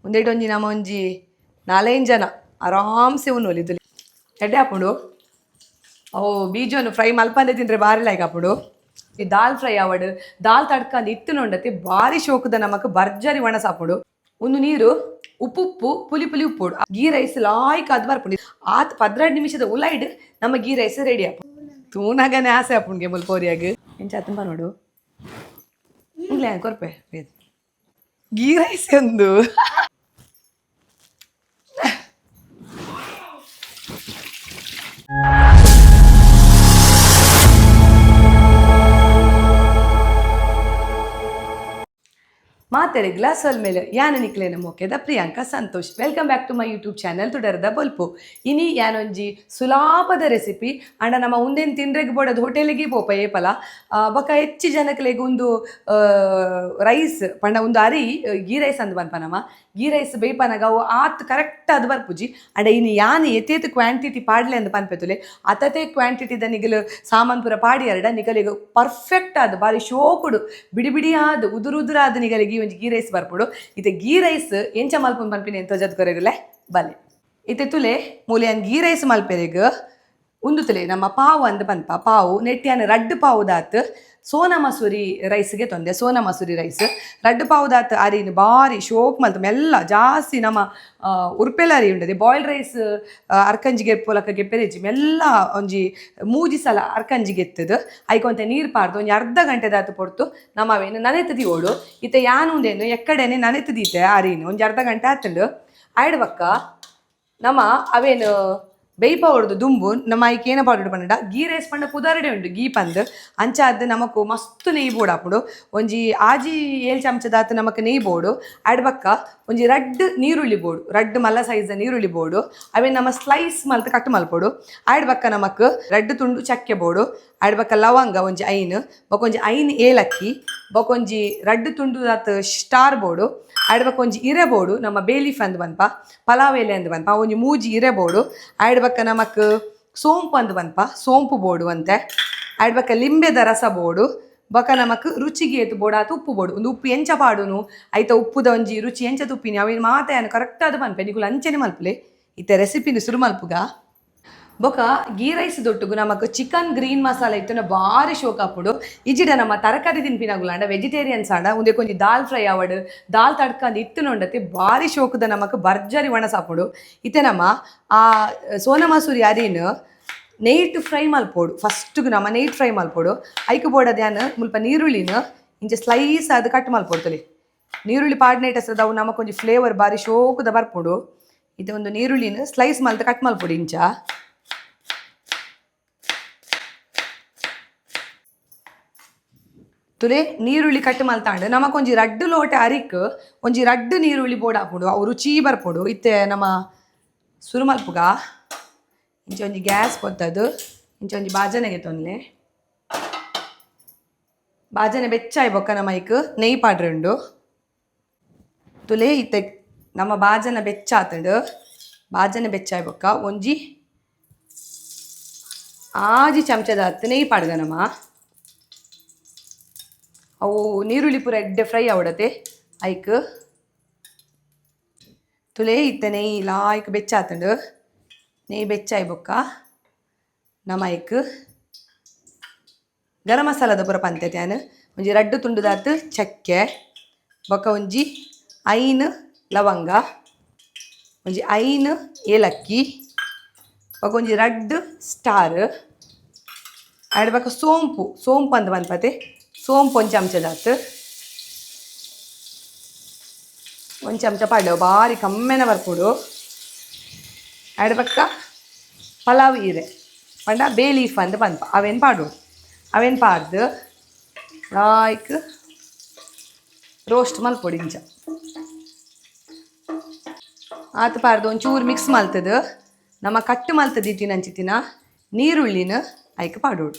ಒಂದೇಟು ಒಂಜಿ ನಮ್ಮ ಒಂಜಿ 4-5 ಜನ ಆರಾಮ್ಸೆ ಉನ್ನೋಲಿ ತುಲಿ ಎಡ್ಡೆ ಹಾಕೊಂಡು ಅವು ಬೀಜವನ್ನು ಫ್ರೈ ಮಲ್ಪಂದೆ ತಿಂದರೆ ಭಾರಿ ಲೈಕ್ ಹಾಪುಡು. ಈ ದಾಲ್ ಫ್ರೈ ಆವಡು ದಾಲ್ ತಡ್ಕಂದು ಇತ್ತು ನೋಡತ್ತೆ ಭಾರಿ ಶೋಕದ ನಮಕ್ ಭರ್ಜರಿ ಒಣ ಸಾಪುಡು. ಒಂದು ನೀರು ಉಪ್ಪು ಪುಲಿ ಉಪ್ಪುಡು ಗೀ ರೈಸ್ ಲಾಯ್ಕ್ ಅದು ಬರ್ಪುಂಡು. 12 ನಿಮಿಷದ ಉಲೈಡ್ ನಮ್ಮ ಗೀ ರೈಸ್ ರೆಡಿ ಆಪು. ತೂನಾಗನೆ ಆಸೆ ಆಪುಂಡ್ಗೆ ಮುಲ್ ಕೋರಿಯಾಗ ಎಂಚ ತುಂಬ ನೋಡು ಇಲ್ಲ ಕೊರ್ಪೆ ಗೀ ರೈಸ್ ಎಂದು ಮಾತೆರೆ ಗ್ಲಾಸ್ ಹೊಲ್ ಮೇಲೆ ಯಾನ ನಿಕ್ಲೇನ ಮೋಕೆದ Priyanka Santosh. Welcome back to my YouTube channel ತುಡರದ ಬೊಲ್ಪು. ಇನಿ ಯಾನೊಂಜಿ ಸುಲಾಪದ ರೆಸಿಪಿ ಅಂಡ ನಮ್ಮ ಉಂದೆನ್ ತಿಂಡ್ರೆಗ್ ಬೋಡದು ಹೋಟೆಲಿಗೆ ಪೋಪ ಏಪಲ ಬೊಕ ಹೆಚ್ಚು ಜನಕ್ಲೆಗ್ ಒಂದು ರೈಸ್ ಪಂಡ ಒಂದು ಅರಿ ಗೀ ರೈಸ್ ಅಂದ್ ಬನ್ಪನಮ ಗೀ ರೈಸ್ ಬೇಯ್ಪನಾಗ ಅವು ಆತ್ ಕರೆಕ್ಟ್ ಅದು ಬರ್ಪುಜಿ. ಅಂಡ ಇನ್ನು ಯಾನು ಎತ್ತೇತು ಕ್ವಾಂಟಿಟಿ ಪಾಡ್ಲೆ ಅಂದ್ ಪನ್ಪೆತುಲೆ ಅತತೆ ಕ್ವಾಂಟಿಟಿದ ನಿಗಲು ಸಾಮಾನು ಪೂರ ಪಾಡಿ ಎರಡ ನಿಗಲಿಗೆ ಪರ್ಫೆಕ್ಟ್ ಆದ ಬಾರಿ ಶೋಕುಡು ಬಿಡಿ ಆದ ಉದುರಾದ ನಿಗಲಿಗೆ ಒಂಜಿ ಗೀ ರೈಸ್ ಬರ್ಪುಡು. ಇತ್ತೆ ಗೀ ರೈಸ್ ಎಂಚ ಮಲ್ಪುಂಡು ಪನ್ಪಿನಿ ಎಂತ ಜದ್ಕೊರೆಗುಲೆ ಬಲೆ ಇತ್ತೆ ತುಲೆ ಮೂಲೆ ಅನ್ ಗೀ ರೈಸ್ ಮಲ್ಪೆರೆಗ್ ಉಂದು ತುಲೆ ನಮ್ಮ ಪಾವು ಅಂದ್ ಪನ್ಪ ಪಾವು ನೆಟ್ಟಿಯನ್ ರಡ್ಡು ಪಾವುದಾತ್ ಸೋನಾ ಮಸೂರಿ ರೈಸ್ಗೆ ತೊಂದೆ. ಸೋನಾ ಮಸೂರಿ ರೈಸ್ ರಡ್ಡು ಪಾವುದಾತ್ ಅರಿನ ಬಾರಿ ಶೋಕ್ ಮಲ್ತು ಮೆಲ್ಲ ಜಾಸ್ತಿ ನಮ್ಮ ಉರ್ಪೆಲ್ಲ ಅರಿ ಉಂಡದೆ ಬಾಯ್ಲ್ಡ್ ರೈಸ್ ಅರ್ಕಂಜಿಗೆ ಪೋಲಕ ಗೆಪ್ಪೆರೆಜಿ ಮೆಲ್ಲ ಒಂಜಿ ಮೂಜಿ ಸಲ ಅರ್ಕಂಜಿಗೆ ಎತ್ತದು ಐಕೊಂತೆ ನೀರು ಪಾರ್ದು ಒಂಜಿ ಅರ್ಧ ಗಂಟೆದಾತು ಪೊರ್ತು ನಮ್ಮವೇನು ನನೆತದಿ ಓಡು. ಇತ್ತೆ ಯಾನು ಉಂದೇನು ಎಕ್ಕಡೆನೆ ನನೆತದೀತೆ ಅರಿನು ಒಂಜಿ ಅರ್ಧ ಗಂಟೆ ಆತಂಡು ಆಯ್ಡ್ ಬಕ್ಕ ನಮ್ಮ ಅವೇನು ಬೇಯ್ಪ ಹೊಡ್ದು ದುಂಬು ನಮ್ಮ ಐಕೆ ಏನ ಪಾಡು ಪಂಡ ಗೀ ರೈಸ್ ಪಂಡ ಪುದಾರಡೆ ಉಂಡು ಗೀ ಪಂದ್ ಅಂಚಾದ್ ನಮಕ್ ಮಸ್ತ್ ನೆಯ್ ಬೋಡು ಹಾಪುಡು. ಒಂಜಿ ಆಜಿ 7 ಚಮಚದಾತ್ ನಮಕ್ ನೆಯ್ ಬೋಡು ಆಡ್ ಬಕ್ಕ ಒಂಜಿ ರಡ್ಡ್ ನೀರುಳ್ಳಿ ಬೋಡು ರಡ್ಡ್ ಮಲ್ಲ ಸೈಜ್ ನೀರುಳ್ಳಿ ಬೋಡು ಅವೇ ನಮ್ಮ ಸ್ಲೈಸ್ ಮಲ್ತ್ ಕಟ್ ಮಲ್ಪೊಡು. ಆಡ್ ಬಕ್ಕ ನಮಕ್ ರಡ್ಡ್ ತುಂಡು ಚಕ್ಕೆ ಬೋಡು ಆಡ್ ಬಕ್ಕ ಲವಂಗ ಒಂಜಿ ಐನ್ ಬೊಕೊಂಜಿ ಐನ್ ಏಲಕ್ಕಿ ಬೊಕೊಂಜಿ ರಡ್ಡ್ ತುಂಡುದಾತ್ ಸ್ಟಾರ್ ಬೋಡು ಆಡ್ ಬಕ್ಕ ಒಂಜಿ ಇರೆ ಬೋಡು ನಮ್ಮ ಬೇಲೀಫ್ ಅಂದ್ ಬನ್ಪ ಪಲಾವ್ ಎಲೆ ಅಂದ್ ಬನ್ಪ ಒಂಜಿ ಮೂಜಿ ಇರೆ ಬೋಡು ಆಡ್ ಬಕ್ಕ ನಮಕ್ ಸೋಂಪು ಅಂದ್ ಬನ್ಪ ಸೋಂಪು ಬೋಡು ಅಂತೆ ಆಡ್ ಬಕ್ಕ ಲಿಂಬೆದ ರಸ ಬೋಡು ಬೊಕ ನಮಕ್ ರುಚಿಗೆ ಏತು ಬೋಡಾತ್ ಉಪ್ಪು ಬೋಡು. ಒಂದು ಉಪ್ಪು ಎಂಚ ಪಾಡುನು ಐತ ಉಪ್ಪುದ ಒಂಜಿ ರುಚಿ ಎಂಚ ತುಪ್ಪಿನಿ ಅವೇನು ಮಾತಾಯನು ಕರೆಕ್ಟ್ ಆದ್ ಪನ್ಪೆ ನಿಕುಲು ಅಂಚನೆ ಮಲ್ಪುಲೆ ಇತ್ತೆ ರೆಸಿಪಿನ ಶುರು ಮಲ್ಪುಗ. ಬೊಕ ಗೀ ರೈಸ್ ದೊಟ್ಟುಗು ನಮಕ್ ಚಿಕನ್ ಗ್ರೀನ್ ಮಸಾಲ ಇತ್ತು ಭಾರಿ ಶೋಕ ಹಾಪುಡು. ಇಜಿಡ ನಮ್ಮ ತರಕಾರಿ ತಿನ್ಪಿನಾಗುಲಾಂಡ ವೆಜಿಟೇರಿಯನ್ಸ್ ಆಂಡ ಉಂದೆ ಕೊಂಚ ದಾಲ್ ಫ್ರೈ ಆವಡು ದಾಲ್ ತಡ್ಕಂದು ಇತ್ತು ನೋಡತ್ತೆ ಭಾರಿ ಶೋಕದ ನಮಕ್ ಭರ್ಜರಿ ಒಣ ಸಾಪುಡು. ಇತ್ತೆ ನಮ್ಮ ಆ ಸೋನಾ ಮಸೂರಿ ಅರಿನು ನೈಟ್ ಫ್ರೈ ಮಲ್ಪೋಡು ಫಸ್ಟ್ಗು ನಮ್ಮ ನೈಟ್ ಫ್ರೈ ಮಲ್ಪೋಡು ಐಕ್ ಬೋಡದು ಯಾನು ಮುಲ್ಪ ನೀರುಳ್ಳಿನ ಇಂಚ ಸ್ಲೈಸ್ ಅದು ಕಟ್ ಮಲ್ಪೊಡ್ತಲೆ ನೀರುಳ್ಳಿ ಪಾಡ್ ನೈಟ್ ಹೆಸರು ಅವು ನಮಕ್ ಒಂಜಿ ಫ್ಲೇವರ್ ಭಾರಿ ಶೋಕದ ಬರ್ಪುಡು. ಇದು ಒಂದು ನೀರುಳ್ಳಿನ ಸ್ಲೈಸ್ ಮಲ್ತ ಕಟ್ ಮಲ್ಪೊಡು ಇಂಚ ತುಲೆ ನೀರುಳ್ಳಿ ಕಟ್ ಮಲ್ತಾಂಡು ನಮಕೊಂಜಿ ರಡ್ಡು ಲೋಟೆ ಅರಿಕ್ ಒಂಜಿ ರಡ್ಡು ನೀರುಳ್ಳಿ ಬೋಡು ಹಾಪುಡು ಅವು ರುಚಿ ಬರ್ಪೊಡು. ಇತ್ತೆ ನಮ್ಮ ಸುರು ಮಲ್ಪುಗ ಇಂಚ ಒಂಜಿ ಗ್ಯಾಸ್ ಕೊತ್ತದು ಇಂಚ ಒಂಜಿ ಬಾಜನೆಗೆ ತೊನ್ಲೆ ಬಾಜನೆ ಬೆಚ್ಚಾಯ್ ಬೊಕ್ಕ ನಮ್ಮ ಐಕ್ ನೆಯ್ ಪಾಡ್ರೆಂಡು ತುಲೆ ಇತ್ತೆ ನಮ್ಮ ಬಾಜನ ಬೆಚ್ಚಾತಂಡು ಬಾಜನೆ ಬೆಚ್ಚಾಯ್ ಬೊಕ್ಕ ಒಂಜಿ ಆಜಿ ಚಮಚದ ಹತ್ತು ನೆಯ್ ಪಾಡ್ಗ ನಮ್ಮ ಅವು ನೀರುಳ್ಳಿ ಪೂರ ಎಡ್ಡೆ ಫ್ರೈ ಆವಡತೆ ಐಕ್ ತುಲೆ ಇತ್ತೆ ನೆಯ್ ಲಾಯ್ಕ್ ಬೆಚ್ಚಾತಂಡು ನೆಯ್ ಬೆಚ್ಚಾಯ್ ಬೊಕ್ಕ ನಮ್ಮ ಐಕ್ ಗರಂ ಮಸಾಲದ ಪೂರ ಪಂತೈತೆ ನಾನು ಒಂಜಿ ರಡ್ಡು ತುಂಡುದಾತ್ ಚಕ್ಕೆ ಬೊಕ್ಕ ಒಂಜಿ ಐನ್ ಲವಂಗ ಒಂಜಿ ಐನ್ ಏಲಕ್ಕಿ ಬೊಕ್ಕ ಒಂಜಿ ರಡ್ಡು ಸ್ಟಾರ್ ಆಡ್ ಬೊಕ್ಕ ಸೋಂಪು ಅಂದ್ ಪನ್ಪತೆ ಸೋಂಪು ಒಂದು ಚಮಚದಾತ್ ಒಂದು ಚಮಚ ಪಾಡ್ಯವು ಭಾರಿ ಕಮ್ಮೆನ ಬರ್ಪುಡು. ಆಡ್ ಬಕ್ಕ ಪಲಾವ್ ಈರೆ ಪಂಡ ಬೇ ಲೀಫ್ ಅಂದ್ ಪನ್ಪ ಅವೇನು ಪಾಡೋಡು ಅವೇನು ಪಾಡ್ದು ಲಾಯ್ಕ್ ರೋಸ್ಟ್ ಮಲ್ಪೊಡು ಇಂಚ ಆತು ಪಾಡ್ದು ಒಂಚೂರು ಮಿಕ್ಸ್ ಮಲ್ತದು ನಮ್ಮ ಕಟ್ಟು ಮಲ್ತದ್ದು ಇತ್ತಿನಂಚಿತ್ತಿನ ನೀರುಳ್ಳಿನ ಐಕ್ ಪಾಡೋಡು.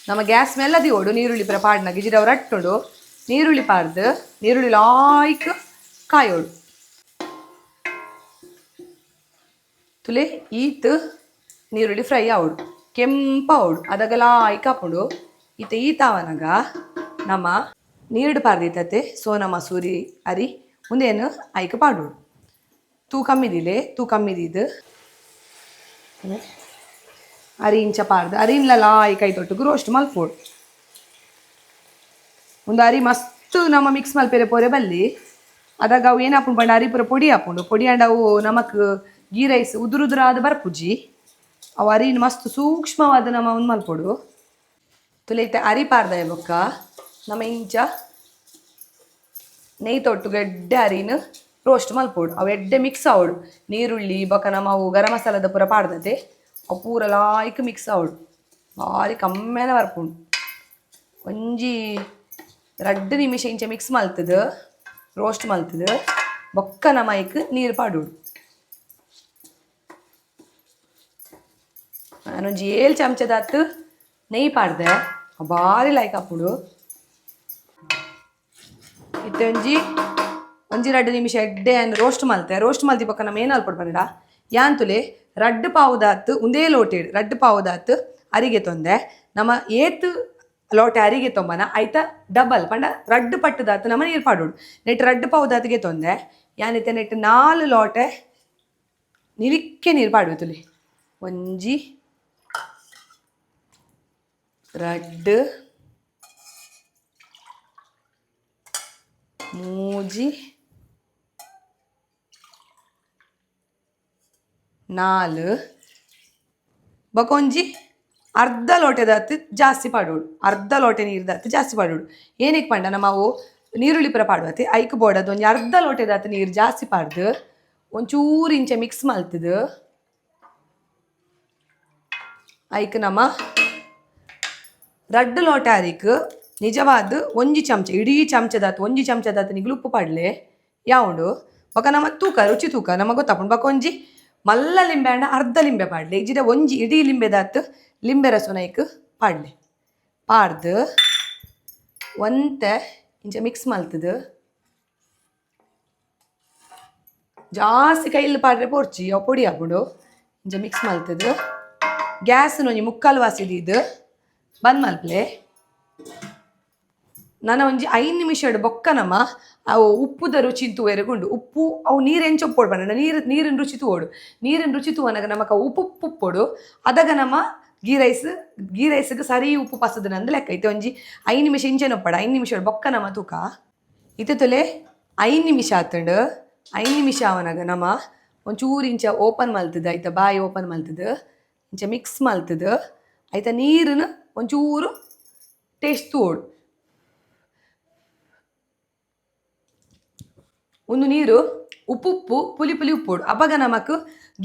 ನಮ್ಮ ಗ್ಯಾಸ್ ಮೆಲ್ಲದಿ ಓಡು ನೀರುಳ್ಳಿ ಪೂರ ಪಾಡ್ನಾಗ ಇಜಿರ ಅವ್ರು ಅಟ್ಟೋಡು ನೀರುಳ್ಳಿ ಪಾಡ್ದು ನೀರುಳ್ಳಿ ಲಾಯ್ಕ್ ಕಾಯೋಡು ತುಲೆ ಈತ್ ನೀರುಳ್ಳಿ ಫ್ರೈ ಆವಡು ಕೆಂಪವಡು ಅದಗಲ ಐಕಾಪುಡು ಈತಾವನಗ ನಮ್ಮ ನೀರು ಪಾರ್ದಿತ್ತತೆ ಸೋನಾ ಮಸೂರಿ ಅರಿ ಮುಂದೇನು ಐಕ ಪಾಡೋಡು ತೂ ಕಮ್ಮಿದಿಲೆ ತೂ ಕಮ್ಮಿದಿದ್ದು ಅರಿ ಇಂಚ ಪಾಡ್ದು ಅರಿನ್ಲಲ್ಲ ಐಕೈ ತೊಟ್ಟುಗು ರೋಸ್ಟ್ ಮಲ್ಪೋಡು ಒಂದು ಅರಿ ಮಸ್ತ್ ನಮ್ಮ ಮಿಕ್ಸ್ ಮಲ್ಪೆರೆ ಪೋರೆ ಬಲ್ಲಿ ಅದಾಗ ಅವು ಏನು ಹಾಕೊಂಡು ಬಂಡ ಅರಿ ಪೂರ ಪೊಡಿ ಹಾಕೊಂಡು ಪೊಡಿ ಅಂಡ್ ಅವು ನಮಕ್ ಗೀ ರೈಸ್ ಉದುರುದುರಾದ ಬರ್ಪುಜಿ ಅವು ಅರಿನ ಮಸ್ತ್ ಸೂಕ್ಷ್ಮವಾದ ನಮ್ಮ ಒಂದು ಮಲ್ಪೊಡು ತುಲೈತೆ ಅರಿ ಪಾರ್ದ ಬೊಕ್ಕ ನಮ್ಮ ಇಂಚ ನೆಯ್ ತೊಟ್ಟು ಗೆಡ್ಡೆ ಅರಿನ ರೋಸ್ಟ್ ಮಲ್ಪೋಡು ಅವು ಎಡ್ಡೆ ಮಿಕ್ಸ್ ಆವಡು ನೀರುಳ್ಳಿ ಬೊಕ್ಕ ನಮ್ಮ ಅವು ಗರಂ ಮಸಾಲದ ಪೂರ ಪಾಡ್ದತೆ ಅವು ಪೂರ ಲಾಯ್ಕ್ ಮಿಕ್ಸ್ ಆವಡು ಭಾರಿ ಕಮ್ಮೆನ ಬರ್ಪುಂಡು ಒಂಜಿ 2 ನಿಮಿಷ ಇಂಚ ಮಿಕ್ಸ್ ಮಲ್ತದು ರೋಸ್ಟ್ ಮಲ್ತದು ಬೊಕ್ಕ ನಮ್ಮ ಐಕ್ ನೀರು ಪಾಡೋಡು ನಾನೊಂಜಿ 7 ಚಮಚದಾತು ನೆಯ್ ಪಾಡ್ದೆ ಭಾರಿ ಲೈಕ್ ಹಾಪುಡು ಇತ್ತೆ ಒಂಜಿ 2 ನಿಮಿಷ ಎಡ್ಡೆ ರೋಸ್ಟ್ ಮಲ್ತಿ ಬೊಕ್ಕ ನಮ್ಮ ಏನು ಅಲ್ಪಡು ಬಂಡ ಯಾಂತುಲೆ ರಡ್ಡು ಪಾವುದಾತು ಒಂದೇ ಲೋಟೆಡು ರಡ್ಡು ಪಾವುದಾತು ಅರಿಗೆ ತೊಂದೆ ನಮ್ಮ ಏತು ಲೋಟೆ ಅರಿಗೆ ತೊಂಬನ ಆಯ್ತಾ ಡಬಲ್ ಪಂಡ ರಡ್ಡು ಪಟ್ಟದಾತು ನಮ್ಮ ನೀರು ಪಾಡೋಡು ನೆಟ್ ರಡ್ಡು ಪಾವುದಾತಿಗೆ ತೊಂದೆ ಯಾನೈತೆ ನೆಟ್ 4 ಲೋಟೆ ನಿಲಿಕ್ಕೆ ನೀರು ಪಾಡುವೆ ತುಲಿ ಒಂಜಿ ರಡ್ಡು ಮೂಜಿ 4 ಬಕೊಂಜಿ ಅರ್ಧ ಲೋಟೆದಾತು ಜಾಸ್ತಿ ಪಾಡೋಡು ಅರ್ಧ ಲೋಟೆ ನೀರ್ದಾತು ಜಾಸ್ತಿ ಪಾಡೋಡು ಏನಕ್ಕೆ ಪಂಡ ನಾವು ನೀರುಳ್ಳಿ ಪುರ ಪಾಡುವತ್ತೆ ಐಕ್ ಬೋಡದು ಒಂಜಿ ಅರ್ಧ ಲೋಟೆದಾತು ನೀರು ಜಾಸ್ತಿ ಪಾಡ್ದು ಒಂಚೂರು ಇಂಚ ಮಿಕ್ಸ್ ಮಲ್ತದು ಐಕ್ ನಮ್ಮ ರಡ್ಡು ಲೋಟ ಅರಿಕ್ ನಿಜವಾದ ಒಂಜಿ ಚಮಚ ಇಡೀ ಚಮಚದಾತು ಒಂಜಿ ಚಮಚದಾತು ನಿಗ್ಲು ಉಪ್ಪು ಪಾಡ್ಲೆ ಯಾವುದು ಬೊಕ ನಮ್ಮ ತೂಕ ರುಚಿ ತೂಕ ನಮಗೆ ಗೊತ್ತಾಪುಂಡು ಬೊಕ ಒಂಜಿ ಮಲ್ಲ ಲಿಂಬೆ ಅಂಡ ಅರ್ಧ ಲಿಂಬೆ ಪಾಡ್ಲೆ ಇಜ್ಜಿದ ಒಂಜಿ ಇಡೀ ಲಿಂಬೆದಾತು ಲಿಂಬೆ ರಸನ ಐಕ್ ಪಾಡ್ಲೆ ಪಾಡ್ದು ಒಂತೆ ಇಂಚ ಮಿಕ್ಸ್ ಮಲ್ತದು ಜಾಸ್ತಿ ಕೈಯಲ್ಲಿ ಪಾಡ್ರೆ ಪೋರ್ಚಿ ಅವು ಪೊಡಿ ಹಾಕೊಂಡು ಇಂಚ ಮಿಕ್ಸ್ ಮಲ್ತದು ಗ್ಯಾಸ್ನ ಒಂಜಿ 3/4 ವಾಸಿದಿದ್ದು ಬಂದ್ ಮಲ್ಪಲೆ ನಾನು ಒಂಜಿ 5 ನಿಮಿಷ ಬೊಕ್ಕ ನಮ್ಮ ಅವು ಉಪ್ಪುದ ರುಚಿ ತೂವೆರಗುಂಡು ಉಪ್ಪು ಅವು ನೀರು ಎಂಚೊಪ್ಪೋಡು ಬಣ್ಣ ನೀರಿನ ರುಚಿ ತೂವೋಡು ನೀರಿನ ರುಚಿ ತೂವನಾಗ ನಮಕ ಉಪ್ಪುಪ್ಪೋಡು ಅದಾಗ ನಮ್ಮ ಗೀ ರೈಸ್ಗೆ ಸರಿ ಉಪ್ಪು ಪಸದ ನಂದು ಲೆಕ್ಕ ಐತೆ ಒಂಜಿ 5 ನಿಮಿಷ ಇಂಚೆನೊಪ್ಪಡ 5 ನಿಮಿಷ ಬೊಕ್ಕ ನಮ್ಮ ತೂಕ ಇತ್ತೆ ತೊಲೆ 5 ನಿಮಿಷ ಆತಂಡು 5 ನಿಮಿಷ ಅವನಾಗ ನಮ್ಮ ಒಂಚೂರು ಇಂಚ ಓಪನ್ ಮಲ್ತದ ಆಯ್ತಾ ಬಾಯಿ ಓಪನ್ ಮಲ್ತದ ಇಂಚ ಮಿಕ್ಸ್ ಮಲ್ತದ ಆಯ್ತಾ ನೀರನ್ನ ಒಂಚೂರು ಟೇಸ್ಟ್ ತೂವೋಡು ಒಂದು ನೀರು ಉಪ್ಪು ಪುಲಿ ಉಪ್ಪೋಡು ಅವಾಗ ನಮಕ್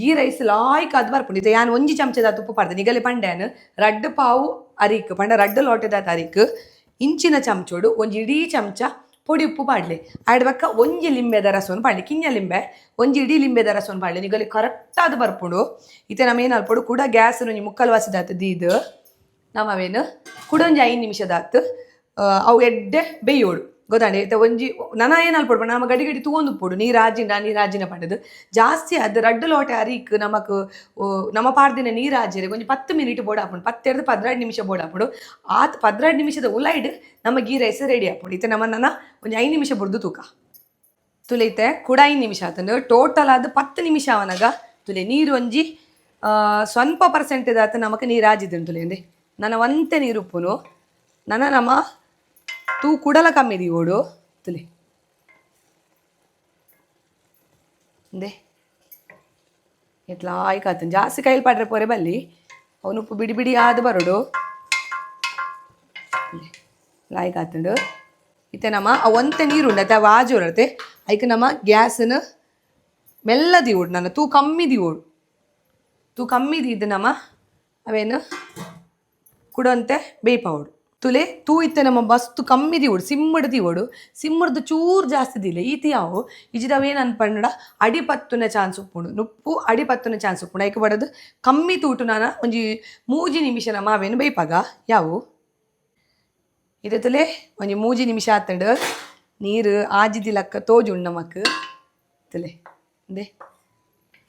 ಗೀ ರೈಸ್ ಲಾಯ್ಕ್ ಅದು ಬರ್ಪುಂಡು ಇದು ಯಾನು ಒಂಜಿ ಚಮಚದಾತ ಉಪ್ಪು ಪಾಡ್ದೆ ನಿಗಲೆ ಪಂಡ್ಯಾನು ರಡ್ಡು ಪಾವು ಅರಿಕ್ ಪಂಡ ರಡ್ಡು ಲೋಟದಾತ ಅರಿಕ್ ಇಂಚಿನ ಚಮಚೋಡು ಒಂಜಿ ಇಡೀ ಚಮಚ ಪೊಡಿ ಉಪ್ಪು ಪಾಡ್ಲೆ ಆಡ್ಬಕ್ಕ ಒಂಜಿ ಲಿಂಬೆದ ರಸವನ್ನು ಪಾಡ್ಲೆ ಕಿಂಜ ಲಿಂಬೆ ಒಂಜಿ ಇಡೀ ಲಿಂಬೆದ ರಸವನ್ನು ಪಾಡ್ಲೆ ನಿಗಲೆ ಕರೆಕ್ಟಾದ ಬರ್ಪುಂಡು ಇತ್ತೆ ನಮ್ಮ ಏನು ಅಲ್ಪಡು ಕೂಡ ಗ್ಯಾಸ್ ಒಂಜಿ 3/4 ವಾಸಿದಾತು ದೀದು ನಮ್ಮವೇನು ಕೂಡ ಒಂಜಿ 5 ನಿಮಿಷದಾತು ಅವು ಎಡ್ಡೆ ಬೇಯೋಡು ಗೊತ್ತಾಂಡೆ ಇತ್ತೆ ಒಂಜಿ ನನ ಏನು ಅಲ್ಪಡು ನಮ್ಮ ಗಡಿ ತೂಂದು ಉಪ್ಪುಡು ನೀರಾಜಿನ ಪಂಡದು ಜಾಸ್ತಿ ಅದು ರಡ್ಡು ಲೋಟೆ ಅರಿಕ್ ನಮಕ್ ನಮ್ಮ ಪಾಡ್ದಿನ ನೀರಾಜಿರೆ ಒಂಜಿ 10 ಮಿನಿಟ್ ಬೋಡ ಹಾಪುಂಡು 12 ನಿಮಿಷ ಬೋಡ ಹಾಪುಂಡು 12 ನಿಮಿಷದ ಉಲೈಡ್ ನಮ್ಮ ಗೀ ರೈಸ್ ರೆಡಿ ಹಾಪುಂಡು ಇತ್ತೆ ನಮ್ಮ ನನ್ನ ಒಂಜಿ 5 ನಿಮಿಷ ಬುಡ್ದು ತೂಕ ತುಲೈತೆ ಕೂಡ 5 ನಿಮಿಷ ಆತಂಡು ಟೋಟಲ್ ಆದ 10 ನಿಮಿಷ ಅವನಾಗ ತುಲೆ ನೀರು ಒಂಜಿ ಸ್ವಲ್ಪ ಪರ್ಸೆಂಟೇದಾತ ನಮಕ್ ನೀರಾಜಿದ್ದು ತುಲೆ ನನ್ನ ಒಂತೆ ನೀರು ಉಪ್ಪುನು ನನ್ನ ನಮ್ಮ ತೂ ಕುಡಲ ಕಮ್ಮಿ ದೀವೋಡು ತುಲೆ ಅಂದೆ ಎಟ್లా ಆಯ್ಕಾತ ಜಾಸ್ತಿ ಕೈಲಿ ಪಾಡ್ರೆ ಪೋರೆ ಬಲ್ಲಿ ಅವನು ಉಪ್ಪು ಬಿಡಿ ಆದ ಬರೋಡು ಲಾಯ್ಕ್ ಆತಂಡು ಇತ್ತೆ ನಮ್ಮ ಒಂತೆ ನೀರುಂಡು ಅತ್ತೆ ವಾಜು ಇರತ್ತೆ ಐಕ್ ನಮ್ಮ ಗ್ಯಾಸನ್ನು ಮೆಲ್ಲ ದೀವೋಡು ನನ್ನ ತೂ ಕಮ್ಮಿ ದೀದ್ದು ನಮ್ಮ ಅವೇನು ಕುಡಂತೆ ಬೇಯ್ಪವಡು ತುಲೆ ತೂ ಇತ್ತೆ ನಮ್ಮ ಮಸ್ತು ಕಮ್ಮಿ ದೀವೋಡು ಸಿಮ್ಮಡ್ದು ಚೂರು ಜಾಸ್ತಿ ದಿಲ್ಲ ಈತಿ ಯಾವು ಇಜಿದವೇನು ಅನ್ಪಂಡ ಅಡಿಪತ್ತುನ ಚಾನ್ಸ್ ಉಪ್ಪುಂಡು ನುಪ್ಪು ಅಡಿಪತ್ತುನ ಚಾನ್ಸ್ ಉಪ್ಪುಂಡು ಐಕೆ ಬಡದು ಕಮ್ಮಿ ತೂಟು ನಾನು ಒಂಜಿ 3 ನಿಮಿಷ ನಮ್ಮ ಅವೇನು ಬೇಯ್ಪಾಗ ಯಾವು ಇದು ತುಲೆ ಒಂಜಿ 3 ನಿಮಿಷ ಆತಂಡು ನೀರು ಆಜಿದಿಲಕ್ಕ ತೋಜುಂಡು ನಮಕ್ ತುಲೆ ಅಂದೆ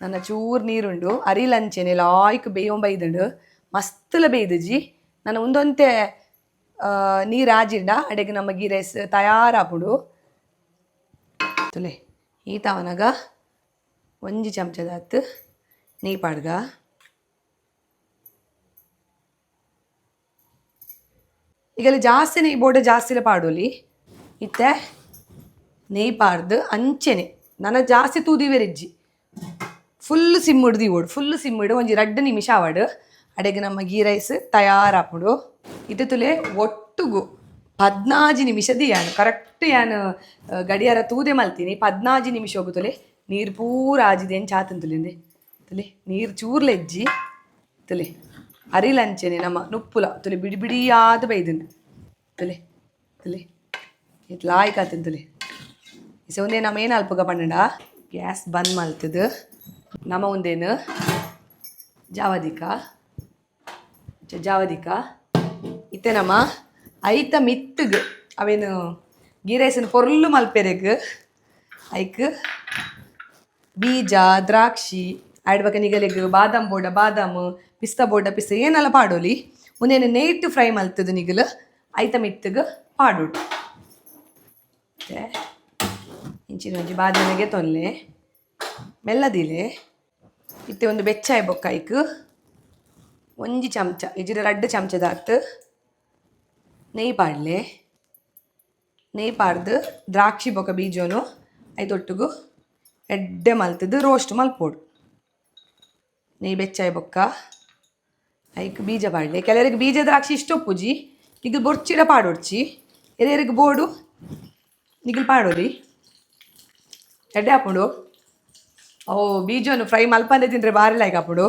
ನನ್ನ ಚೂರು ನೀರುಂಡು ಅರಿಲಂಚೆನೆ ಲಾಯ್ಕ್ ಬೇಯೊಂಬೈದುಂಡು ಮಸ್ತಲ ಬೇಯ್ದುಜಿ ನಾನು ಒಂದೊಂತೆ ನೀರು ಆಜಿಂಡ ಅಡೆಗೆ ನಮ್ಮ ಗೀ ರೈಸ್ ತಯಾರಾಪುಡು ತುಲೆ ಈ ತವನಗ ಒಂಜಿ ಚಮಚದಾತ್ ನೆಯ್ ಪಾಡ್ಗ ಈಗಲ್ಲಿ ಜಾಸ್ತಿ ನೆಯ್ ಬೋಡೆ ಜಾಸ್ತಿಲ ಪಾಡೋಲಿ ಇತ್ತೆ ನೆಯ್ ಪಾಡ್ದು ಅಂಚೆನೆ ನನ್ನ ಜಾಸ್ತಿ ತೂದಿವೆರಿಜ್ಜಿ ಫುಲ್ ಸಿಮ್ಮಿಡು ದೀವೋಡು ಫುಲ್ ಸಿಮ್ಮಿಡು ಒಂಜಿ 2 ನಿಮಿಷ ಆವಡು ಅಡೆಗೆ ನಮ್ಮ ಗೀ ರೈಸ್ ತಯಾರಾಪುಡು ಇದು ತುಲೆ ಒಟ್ಟುಗು 14 ನಿಮಿಷ ದಿಯಾನು ಕರೆಕ್ಟ್ ಯಾನು ಗಡಿಯಾರ ತೂದೆ ಮಲ್ತೀನಿ 14 ನಿಮಿಷ ಹೋಗುತ್ತಲೆ ನೀರು ಪೂರ ಆಜಿದೆ ಏನು ಚಾತನ್ ತುಲಿಂದೆ ತುಲೆ ನೀರು ಚೂರ್ಲೆಜ್ಜಿ ತುಲೆ ಅರಿಲಂಚೆನೆ ನಮ್ಮ ನುಪ್ಪುಲ ತುಲೆ ಬಿಡಿ ಬಿಡಿಯಾದ ಬೈದನು ತುಲೆ ತುಲೆ ಇದು ಲಾಯ್ಕಾತನ್ ತುಲೆ ಇಸ ಒಂದೇ ನಮ್ಮ ಏನು ಅಲ್ಪಗ ಪನ್ನಡ ಗ್ಯಾಸ್ ಬಂದ್ ಮಲ್ತದು ನಮ್ಮ ಒಂದೇನು ಜಾವದಿಕ ಇತ್ತೆ ನಮ್ಮ ಐತ ಮಿತ್ತಗ್ ಅವೇನು ಗೀ ರೈಸನ್ ಪೊರ್ಲು ಮಲ್ಪೆರೆಗ್ ಐಕ್ ಬೀಜ ದ್ರಾಕ್ಷಿ ಆಡ್ಬೇಕ ನಿಗಲೆಗ್ ಬಾದಾಮ್ ಪಿಸ್ತಾ ಪಿಸ್ತಾ ಏನೆಲ್ಲ ಪಾಡೋಲಿ ಒಂದೇನು ನೇಟ್ ಫ್ರೈ ಮಲ್ತದು ನಿಗಲು ಐತ ಮಿತ್ತಗ್ ಪಾಡೋಡು ಇಂಚಿನ ಒಂಜಿ ಬಾದಾಮಿಗೆ ತೊಲ್ಲೆ ಮೆಲ್ಲದಿಲೆ ಇತ್ತೆ ಒಂದು ಬೆಚ್ಚಾಯ ಬೊಕ್ಕಾಯ್ಕ್ ಒಂಜಿ ಚಮಚ ಇಜಿರ 2 ಚಮಚದಾತ್ ನೆಯ್ ಪಾಡ್ಲೆ ನೆಯ್ ಪಾಡ್ದು ದ್ರಾಕ್ಷಿ ಬೊಕ ಬೀಜನು ಐತೊಟ್ಟುಗು ಎಡ್ಡೆ ಮಲ್ತದು ರೋಸ್ಟ್ ಮಲ್ಪೋಡು ನೆಯ್ ಬೆಚ್ಚಾಯ ಬೊಕ್ಕ ಐಕ್ ಬೀಜ ಪಾಡ್ಲೆ ಕೆಲವರಿಗೆ ಬೀಜ ದ್ರಾಕ್ಷಿ ಇಷ್ಟೊಪ್ಪುಜಿ ಈಗ ಬೊರ್ಚಿಡ ಪಾಡೋಡ್ಚಿ ಎರೆಯರಿಗೆ ಬೋಡು ನಿಗಲ್ ಪಾಡೋಲಿ ಎಡ್ಡೆ ಹಾಕೊಂಡು ಅವು ಬೀಜನು ಫ್ರೈ ಮಲ್ಪಂದೆ ತಿಂದರೆ ಭಾರಿ ಲೈಕ್ ಹಾಪುಡು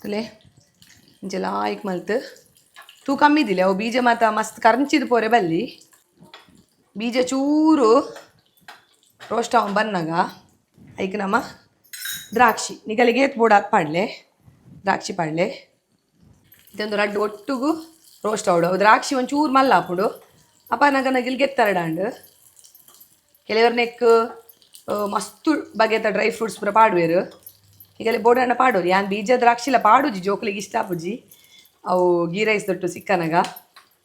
ಅಲ್ಲೇ ಇಂಚೆಲ್ಲ ಆಯ್ಕೆ ಮಲ್ತು ತೂ ಕಮ್ಮಿದಿಲ್ಲ ಅವು ಬೀಜ ಮಾತ್ರ ಮಸ್ತ್ ಕರ್ಚಿದ ಪೋರೆ ಬಲ್ಲಿ ಬೀಜ ಚೂರು ರೋಸ್ಟ್ ಆಗಿ ಬನ್ನಾಗ ಐಕ್ ನಮ್ಮ ದ್ರಾಕ್ಷಿ ನಿಗಲಿಗೆ ಬೋಡಾತ್ ಪಾಡ್ಲೆ ದ್ರಾಕ್ಷಿ ಪಾಡ್ಲೆ ಇದೊಂದು 2 ಒಟ್ಟುಗು ರೋಸ್ಟ್ ಆವಡು ದ್ರಾಕ್ಷಿ ಒಂಚೂರು ಮಲ್ಲ ಹಾಪುಡು ಅಪ್ಪ ನಗಿಲ್ ಗೆತ್ತರಡಾಂಡು ಕೆಲವ್ರ ನೆಕ್ ಮಸ್ತು ಬಗೆತ ಡ್ರೈ ಫ್ರೂಟ್ಸ್ ಪೂರ ಪಾಡುವೆರು ಈಗಲೇ ಬೋಡಣ್ಣ ಪಾಡೋರು ಯಾನ್ ಬೀಜ ದ್ರಾಕ್ಷಿಲ ಪಾಡುಜಿ ಜೋಕ್ಲಿಗೆ ಇಷ್ಟ ಆಪುಜಿ ಅವು ಗೀ ರೈಸ್ ತೊಟ್ಟು ಸಿಕ್ಕನಗ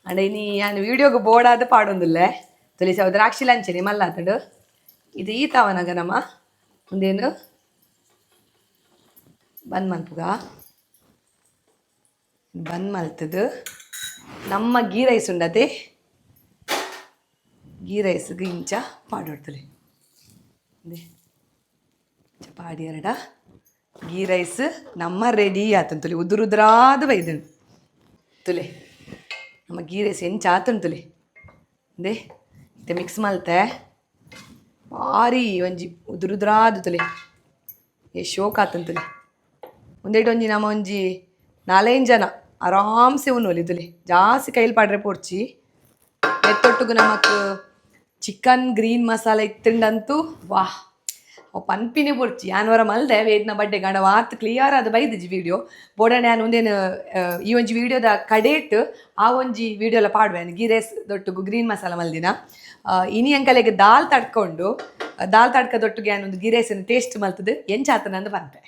ಅಂಡ ಇನಿ ಯಾನ್ ವೀಡಿಯೋಗೆ ಬೋಡಾದ ಪಾಡೊಂದುಲ್ಲೆ ತೊಲಿಸಿ ಅವು ದ್ರಾಕ್ಷಿ ಲಂಚನೆ ಮಲ್ಲಾತಡು ಇದು ಈ ತಾವನಗ ನಮ್ಮ ಒಂದೇನು ಬಂದ್ ಮಲ್ಪುಗ ಬಂದ್ ಮಲ್ತದು ನಮ್ಮ ಗೀ ರೈಸ್ ಉಂಡತೆ ಗೀ ರೈಸ್ಗೆ ಇಂಚ ಪಾಡೋಡ್ತಲೆ ಪಾಡಿ ಎರಡ ಗೀ ರೈಸ್ ನಮ್ಮ ರೆಡಿ ಆತನ್ ತುಲಿ ಉದುರುದ್ರಾದ ಬೈದನು ತುಲೆ ನಮ್ಮ ಗೀ ರೈಸ್ ಎಂಚ ಆತನ್ ತುಲಿ ಅಂದೆ ಇತ್ತೆ ಮಿಕ್ಸ್ ಮಲ್ತೆ ಭಾರಿ ಒಂಜಿ ಉದುರುದ್ರಾದ ತುಲಿ ಶೋಕ್ ಆತನ್ ತುಲಿ ಒಂದೇಟು ಒಂಜಿ ನಮ್ಮ ಒಂಜಿ 4-5 ಜನ ಆರಾಮ್ಸೆ ಉನ್ನೋಲಿ ತುಲಿ ಜಾಸ್ತಿ ಕೈಲಿ ಪಾಡ್ರೆ ಪೋಡ್ಚಿ ಎತ್ತೊಟ್ಟುಗು ನಮಕ್ ಚಿಕನ್ ಗ್ರೀನ್ ಮಸಾಲ ಇತ್ತಂಡಂತೂ ವಾಹ್ ಅವು ಪನ್ಪಿನೇ ಪೊಡ್ಚಿ ಯಾನ್ವರ ಮಲ್ದೆ ವೇದ್ನ ಬಡ್ಡೆ ಗಂಡ ವಾತ್ ಕ್ಲಿಯರ್ ಆದ ಬೈದಿಜಿ ವೀಡಿಯೋ ಬೋಡಣೆ ನಾನು ಒಂದೇನು ಈ ಒಂಜಿ ವೀಡಿಯೋದ ಕಡೇಟ್ ಆ ಒಂಜಿ ವೀಡಿಯೋಲ ಪಾಡುವೆ ಗೀ ರೈಸ್ ದೊಟ್ಟುಗು ಗ್ರೀನ್ ಮಸಾಲ ಮಲ್ದಿನ ಇನಿ ಅಂಕಲೆಗೆ ದಾಲ್ ತಡ್ಕದೊಟ್ಟಿಗೆ ನಾನೊಂದು ಗೀ ರೈಸನ್ನು ಟೇಸ್ಟ್ ಮಲ್ತದು ಎಂಚಾತನಂದು ಬಂತೆ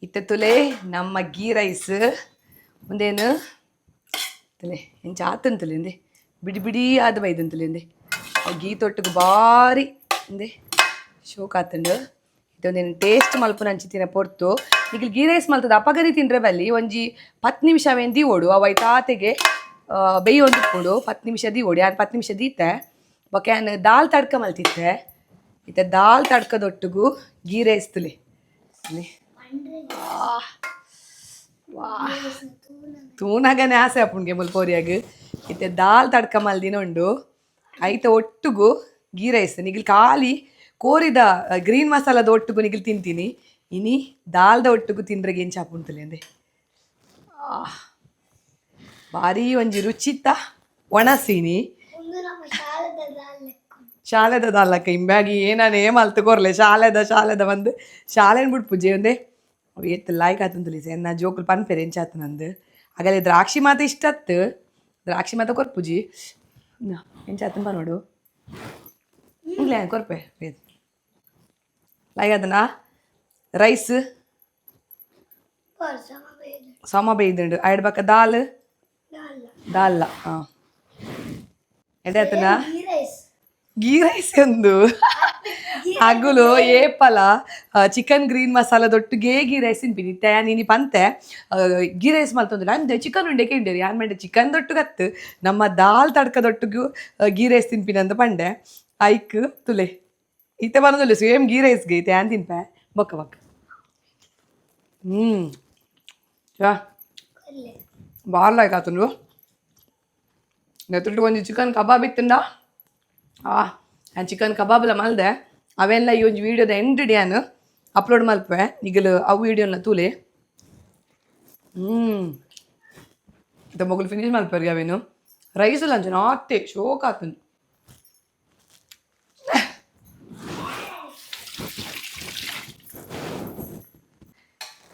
ಇತ್ತ ತುಲೆ ನಮ್ಮ ಗೀ ರೈಸ್ ಒಂದೇನು ತುಲೆ ಎಂಚ ಆತನ್ ತುಲೆಂದೆ ಬಿಡಿ ಬಿಡಿ ಆದ ಬೈದನ್ ತುಲೆಂದೆ ಅವು ಗೀ ತೊಟ್ಟಿಗೆ ಭಾರಿ ಅಂದೆ ಶೋಕ್ ಆತಂಡು ಇದೊಂದೇನು ಟೇಸ್ಟ್ ಮಲ್ಪುನ ಹಂಚಿತಿನ ಪೊರ್ತು ಈಗ ಗೀ ರೈಸ್ ಮಲ್ತದ ಅಪಗರಿ ತಿಂದ್ರೆ ಬಲ್ಲಿ ಒಂಜಿ 10 ನಿಮಿಷ ಅವೇನು ದೀವೋಡು ಅವು ತಾತೆಗೆ ಬೇಯ್ ಒಂದಿಪ್ಪುಡು 10 ನಿಮಿಷ ದೀವೋಡು ಯಾನ್ 10 ನಿಮಿಷ ದೀತೆ ಬೊಕ್ಕ ಯಾನ್ ದಾಲ್ ತಡ್ಕ ಮಲ್ತಿತ್ತೆ ಇತ್ತೆ ದಾಲ್ ತಡ್ಕದೊಟ್ಟಿಗೂ ಗೀ ರೈಸ್ ತುಲೆ ತೂನಗನೆ ಆಸೆ ಅಪ್ಪುನ್ಗೆ ಮುಲ್ಪೋರಿಯಾಗ ಇತ್ತೆ ದಾಲ್ ತಡ್ಕ ಮಲ್ದಿನೊಂಡು ಐತ ಒಟ್ಟುಗು ಗೀ ರೈಸ್ ನಿಗಿಲ್ ಖಾಲಿ ಕೋರಿದ ಗ್ರೀನ್ ಮಸಾಲದ ಒಟ್ಟುಗು ನಿಗಿಲ್ ತಿಂತೀನಿ ಇನಿ ದಾಲ್ದ ಒಟ್ಟುಗು ತಿಂದ್ರೆಗೆ ಏನು ಚಾಪುಂತಲೆ ಅಂದೆ ಭಾರಿ ಒಂಜಿ ರುಚಿತ ಒಣಸೀನಿ ಶಾಲೆದ ದಾಲಕ್ಕ ಹಿಂಬಾಗಿ ಏನಾನೇ ಮಲ್ತುಕೊರ್ಲೆ ಶಾಲೆದ ಒಂದು ಶಾಲೆನ ಬಿಟ್ಟು ಪೂಜೆ ಒಂದೇ ಅವು ಎತ್ತು ಲಾಯ್ಕ್ ಆತಂತ ತಿಳಿಸಿ ನಾ ಜೋಕುಲು ಪನ್ಪೆರೆ ಎಂಚಾತ ನಂದು ಆಗಲೇ ದ್ರಾಕ್ಷಿ ಮಾತ ಇಷ್ಟತ್ತು ದ್ರಾಕ್ಷಿ ಮಾತ ಕೊರ್ಪುಜಿ ಎಂಚಾತನ್ ಪನೋಡು ಇಲ್ಲ ಕೊರ್ಪೆ ಲಾಯ್ಕ್ ಆತನಾ ರೈಸ್ ಸಮ ಬೇಯ್ದುಂಡು ಐಡ್ ಬಕ್ಕ ದಾಲ್ ದಾಲ್ಲ ಎಡತನ ಗೀ ರೈಸ್ ಎಂದು ಅಗುಲು ಏಪಲ ಚಿಕನ್ ಗ್ರೀನ್ ಮಸಾಲ ದೊಟ್ಟಿಗೆ ಗೀ ರೈಸ್ ತಿನ್ಪಿನಿ ನೀನು ಪಂತೆ ಗೀ ರೈಸ್ ಮಲ್ತೊಂದಿಲ್ಲ ಅಂದೆ ಚಿಕನ್ ಉಂಡೆ ಕೇಂಡೇರಿ ಯಾನ್ ಮಂಡೆ ಚಿಕನ್ ದೊಟ್ಟು ಕತ್ತು ನಮ್ಮ ದಾಲ್ ತಡ್ಕ ದೊಟ್ಟಿಗೂ ಗೀ ರೈಸ್ ತಿನ್ಪಿನಿ ಅಂತ ಪಂಡೆ ಐಕ್ ತುಲೆ ಈತೆ ಬರೋದಿಲ್ಲ ಸೇಮ್ ಗೀ ರೈಸ್ಗೆ ಈತೆ ಯಾನ್ ತಿನ್ಪೆ ಬೊಕ್ಕ ಬೊಕ್ಕ ಚಾ ಬಾರ್ಲ ಆಯ್ಕಾತು ನೆತ್ತುಟ್ಟು ಒಂಜಿ ಚಿಕನ್ ಕಬಾಬ್ ಇತ್ತಂಡ ನಾನು ಚಿಕನ್ ಕಬಾಬೆಲ್ಲ ಮಲ್ದೆ ಅವೆಲ್ಲ ಈ ಒಂದು ವೀಡಿಯೋದ ಎಂಡ್ ಡ್ಯಾನ್ ಅಪ್ಲೋಡ್ ಮಲ್ಪೆ ಈಗಲು ಅವು ವೀಡಿಯೋನ ತೂಲೆ ಇಂಥ ಮಗಳು ಫಿನಿಶ್ ಮಲ್ಪರ್ಗೆ ಅವೇನು ರೈಸ್ ಎಲ್ಲ ಅಂಚೆ ನಾತೆ ಶೋಕ್ ಆತನು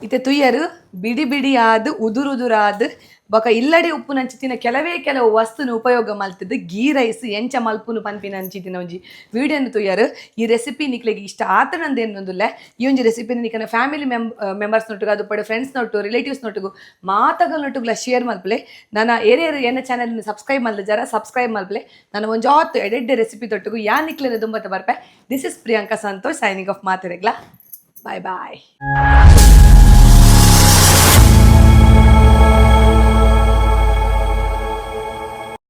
ಇತ್ತೆ ತುಯ್ಯರು ಬಿಡಿ ಬಿಡಿ ಆದ್ ಉದುರುದುರಾದ್ ಬೊಕ ಇಲ್ಲಡೆ ಉಪ್ಪು ನಂಚಿತ್ತಿನ ಕೆಲವು ವಸ್ತುನ ಉಪಯೋಗ ಮಲ್ತದ್ದು ಗೀ ರೈಸ್ ಎಂಚ ಮಲ್ಪುನು ಪನ್ಪಿನ ಅಂಚಿತ್ತಿನ ಒಂಜಿ ವಿಡಿಯೋನು ತುಯ್ಯರು ಈ ರೆಸಿಪಿ ನಿಕ್ಲೆಗೆ ಇಷ್ಟ ಆತನಂದೇನೊಂದುಲ್ಲೆ ಈ ಒಂಜಿ ರೆಸಿಪಿನ ನಿಕನ ಫ್ಯಾಮಿಲಿ ಮೆಂಬರ್ಸ್ ನೊಟ್ಟಿಗೆ ಅದು ಪಡೆ ಫ್ರೆಂಡ್ಸ್ ನೊಟ್ಟು ರಿಲೇಟಿವ್ಸ್ ನೊಟ್ಟಿಗೂ ಮಾತಗಳ ನೊಟ್ಟಿಗೆಲ್ಲ ಶೇರ್ ಮಲ್ಪಲೆ ನನ್ನ ಏರಿಯರು ಎನ್ನ ಚಾನಲ್ ಸಬ್ಸ್ಕ್ರೈಬ್ ಮಲ್ದ ಜರ ಸಬ್ಸ್ಕ್ರೈಬ್ ಮಲ್ಪಲೆ ನಾನು ಒಂದು ಜಾತ್ ಎಡೆಡ್ಡೆ ರೆಸಿಪಿ ತೊಟ್ಟಿಗೂ ಯಾ ನಿಕ್ಲೆನ ದುಂಬತ್ತ ಬರ್ಪೆ this is Priyanka Santosh signing off ಮಾತಾಡಗ್ಲಾ ಬಾಯ್ ಬಾಯ್